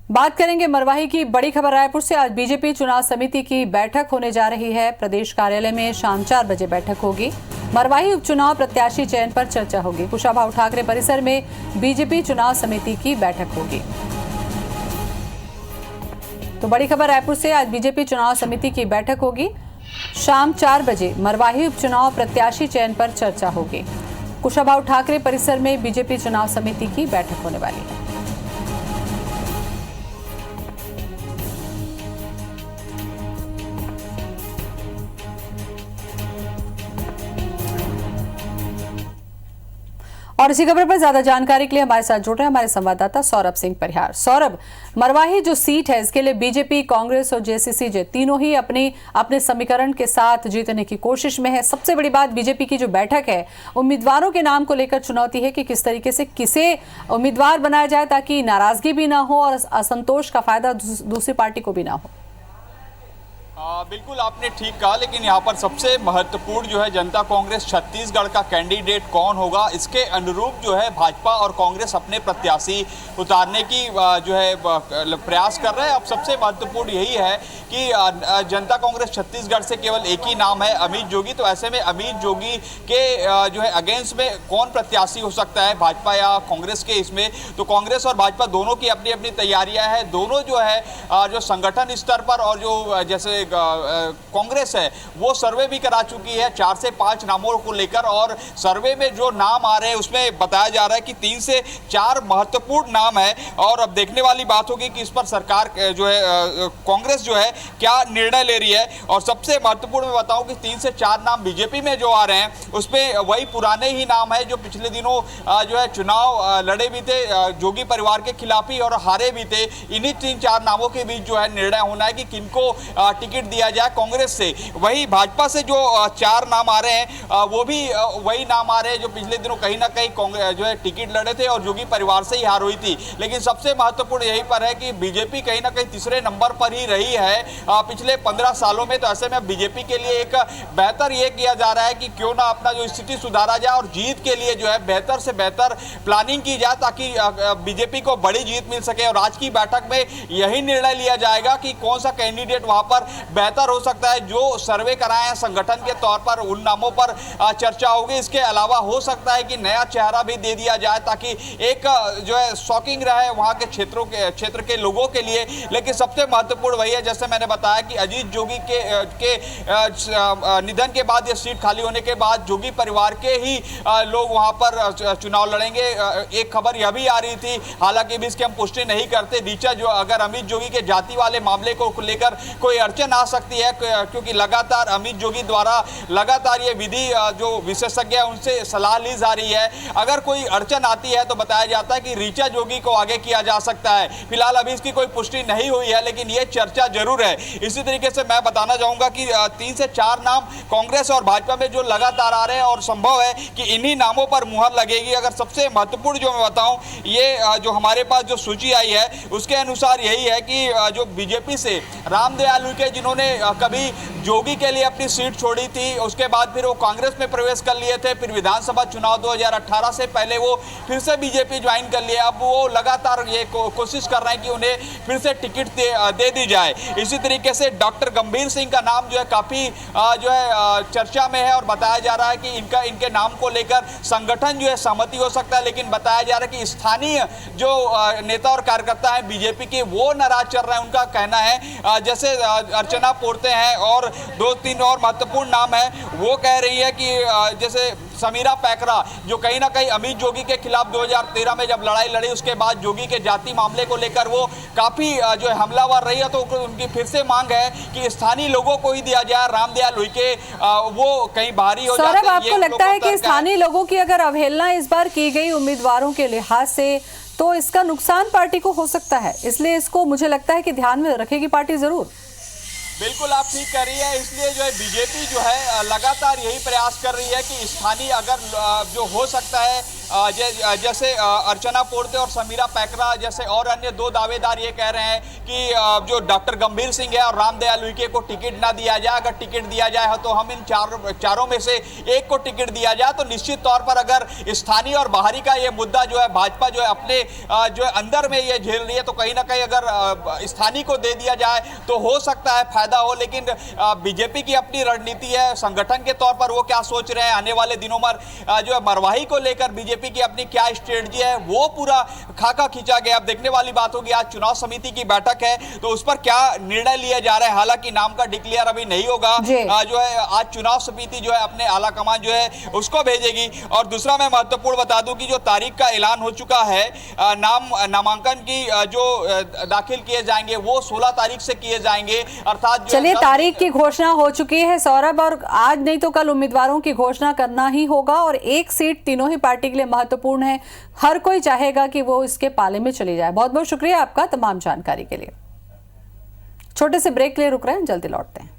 बात करेंगे मरवाही की बड़ी खबर रायपुर से। आज बीजेपी चुनाव समिति की बैठक होने जा रही है। प्रदेश कार्यालय में शाम 4 बजे बैठक होगी। मरवाही उपचुनाव प्रत्याशी चयन पर चर्चा होगी। कुशाभाऊ ठाकरे परिसर में बीजेपी चुनाव समिति की बैठक होगी। तो बड़ी खबर रायपुर से, आज बीजेपी चुनाव समिति की बैठक होगी। शाम 4 बजे मरवाही उपचुनाव प्रत्याशी चयन पर चर्चा होगी। कुशाभाऊ ठाकरे परिसर में बीजेपी चुनाव समिति की बैठक होने वाली है। और इसी खबर पर ज्यादा जानकारी के लिए हमारे साथ जुड़ रहे हैं हमारे संवाददाता सौरभ सिंह परिहार। सौरभ, मरवाही जो सीट है इसके लिए बीजेपी, कांग्रेस और जेसीसी तीनों ही अपने समीकरण के साथ जीतने की कोशिश में है। सबसे बड़ी बात बीजेपी की जो बैठक है, उम्मीदवारों के नाम को लेकर चुनौती है कि किस तरीके से किसे उम्मीदवार बनाया जाए ताकि नाराजगी भी ना हो और असंतोष का फायदा दूसरी पार्टी को भी ना हो। बिल्कुल आपने ठीक कहा, लेकिन यहाँ पर सबसे महत्वपूर्ण जो है जनता कांग्रेस छत्तीसगढ़ का कैंडिडेट कौन होगा, इसके अनुरूप जो है भाजपा और कांग्रेस अपने प्रत्याशी उतारने की जो है प्रयास कर रहे हैं। अब सबसे महत्वपूर्ण यही है कि जनता कांग्रेस छत्तीसगढ़ से केवल एक ही नाम है, अमित जोगी। तो ऐसे में अमित जोगी के जो है अगेंस्ट में कौन प्रत्याशी हो सकता है भाजपा या कांग्रेस के, इसमें तो कांग्रेस और भाजपा दोनों की अपनी अपनी तैयारियां हैं। दोनों जो है जो संगठन स्तर पर और जो जैसे कांग्रेस है वो सर्वे भी करा चुकी है 4 से 5 नामों को लेकर, और सर्वे में जो नाम आ रहे हैं उसमें बताया जा रहा है कि 3 से 4 महत्वपूर्ण नाम है। और अब देखने वाली बात होगी कि इस पर सरकार जो है कांग्रेस जो है क्या निर्णय ले रही है। और सबसे महत्वपूर्ण मैं बताऊं कि 3 से 4 नाम बीजेपी में जो आ रहे हैं उसमें वही पुराने ही नाम है जो पिछले दिनों जो है चुनाव लड़े भी थे जोगी परिवार के खिलाफ ही और हारे भी थे। इन्हीं 3-4 नामों के बीच जो है निर्णय होना है कि किनको टिकट दिया जाए कांग्रेस से। वही भाजपा से जो 4 नाम आ रहे हैं वो भी वही नाम आ रहे हैं जो पिछले दिनों कहीं ना कहीं कांग्रेस जो है टिकट लड़े थे और जोगी परिवार से ही हार हुई थी। लेकिन सबसे महत्वपूर्ण यही पर है कि बीजेपी कहीं ना कहीं तीसरे नंबर पर ही रही है पिछले 15 सालों में। तो ऐसे में बीजेपी के लिए एक बेहतर ये किया जा रहा है कि क्यों ना अपना जो स्थिति सुधारा जाए और जीत के लिए जो है बेहतर से बेहतर प्लानिंग की जाए ताकि बीजेपी को बड़ी जीत मिल सके। और आज की बैठक में यही निर्णय लिया जाएगा कि कौन सा कैंडिडेट वहां पर बेहतर हो सकता है। जो सर्वे कराए हैं संगठन के तौर पर उन नामों पर चर्चा होगी। इसके अलावा हो सकता है कि नया चेहरा भी दे दिया जाए ताकि एक जो है शॉकिंग रहे वहां के क्षेत्र के लोगों के लिए। लेकिन सबसे महत्वपूर्ण वही है, जैसे मैंने बताया कि अजीत जोगी के निधन के बाद, ये सीट खाली होने के बाद जोगी परिवार के ही लोग वहां पर चुनाव लड़ेंगे। एक खबर यह भी आ रही थी, हालांकि भी इसकी हम पुष्टि नहीं करते, नीचा जो अगर अमित जोगी के जाति वाले मामले को लेकर कोई अड़चन आ सकती है क्योंकि लगातार अमित जोगी द्वारा लगातार ये विधि जो विशेषज्ञ है उनसे सलाह ली जा रही है। अगर कोई अड़चन आती है तो बताया जाता है कि ऋचा जोगी को आगे किया जा सकता है। फिलहाल अभी इसकी कोई पुष्टि नहीं हुई है लेकिन ये चर्चा जरूर है। इसी तरीके से मैं बताना चाहूंगा कि 3 से 4 नाम कांग्रेस और भाजपा में जो लगातार आ रहे हैं और संभव है कि इन्हीं नामों पर मुहर लगेगी। अगर सबसे महत्वपूर्ण जो मैं बताऊं, ये जो हमारे पास जो सूची आई है उसके अनुसार यही है कि जो बीजेपी से रामदयाल उइके जिन्होंने कभी जोगी के लिए अपनी सीट छोड़ी थी, उसके बाद फिर वो कांग्रेस में प्रवेश कर लिए थे, फिर विधानसभा चुनाव 2018 से पहले वो फिर से बीजेपी ज्वाइन कर लिया। अब वो लगातार ये कोशिश कर रहे हैं कि उन्हें फिर से टिकट दे दी जाए। इसी तरीके से डॉक्टर गंभीर सिंह का नाम जो है काफी जो है चर्चा में है और बताया जा रहा है कि इनके नाम को लेकर संगठन जो है सहमति हो सकता है। लेकिन बताया जा रहा है कि स्थानीय जो नेता और कार्यकर्ता है बीजेपी के वो नाराज चल रहे हैं। उनका कहना है जैसे अर्चना पोर्ते हैं और 2-3 और महत्वपूर्ण नाम है, वो कह रही है कि जैसे समीरा पैकरा जो कहीं ना कहीं अमित जोगी के खिलाफ 2013 में जब लड़ाई लड़ी उसके बाद जोगी के जाति मामले को लेकर वो काफी जो है हमलावर रही है। तो उनकी फिर से मांग है कि स्थानीय लोगों को ही दिया जाए। रामदयाल उइके वो कहीं भारी हो जाते हैं। सौरभ, आपको लगता है कि स्थानीय लोगों की अगर अवहेलना इस बार की गई उम्मीदवारों के लिहाज से तो इसका नुकसान पार्टी को हो सकता है, इसलिए इसको मुझे लगता है कि ध्यान में रखेगी पार्टी जरूर। बिल्कुल आप ठीक कर रही है। इसलिए जो है बीजेपी जो है लगातार यही प्रयास कर रही है कि स्थानीय अगर जो हो सकता है जैसे अर्चना पोर्ते और समीरा पैकरा जैसे और अन्य 2 दावेदार ये कह रहे हैं कि जो डॉक्टर गंभीर सिंह है और रामदयाल उइके को टिकट ना दिया जाए। अगर टिकट दिया जाए तो हम इन चारों में से एक को टिकट दिया जाए तो निश्चित तौर पर अगर स्थानीय और बाहरी का ये मुद्दा जो है भाजपा जो है अपने जो है अंदर में ये झेल रही है, तो कहीं ना कहीं अगर स्थानीय को दे दिया जाए तो हो सकता है फायदा हो। लेकिन बीजेपी की अपनी रणनीति है, संगठन के तौर पर वो क्या सोच रहे हैं, आने वाले दिनों में जो है मरवाही को लेकर बीजेपी की अपनी क्या स्ट्रेटजी है, वो पूरा खाका खींचा गया। अब देखने वाली बात होगी, आज चुनाव समिति की बैठक है तो उस पर क्या निर्णय लिया जा रहा है। हालांकि नाम का डिक्लेयर अभी नहीं होगा, जो है आज चुनाव समिति जो है अपने आला कमान जो है उसको भेजेगी। और दूसरा मैं महत्वपूर्ण बता दूं कि जो तारीख का ऐलान हो चुका है, नामांकन की जो दाखिल किए जाएंगे वो 16 तारीख से किए जाएंगे। अर्थात चलिए तारीख की घोषणा हो चुकी है सौरभ, और आज नहीं तो कल उम्मीदवारों की घोषणा करना ही होगा। और एक सीट तीनों ही पार्टी के लिए महत्वपूर्ण है, हर कोई चाहेगा कि वो इसके पाले में चली जाए। बहुत बहुत शुक्रिया आपका तमाम जानकारी के लिए। छोटे से ब्रेक के लिए रुक रहे हैं, जल्दी लौटते हैं।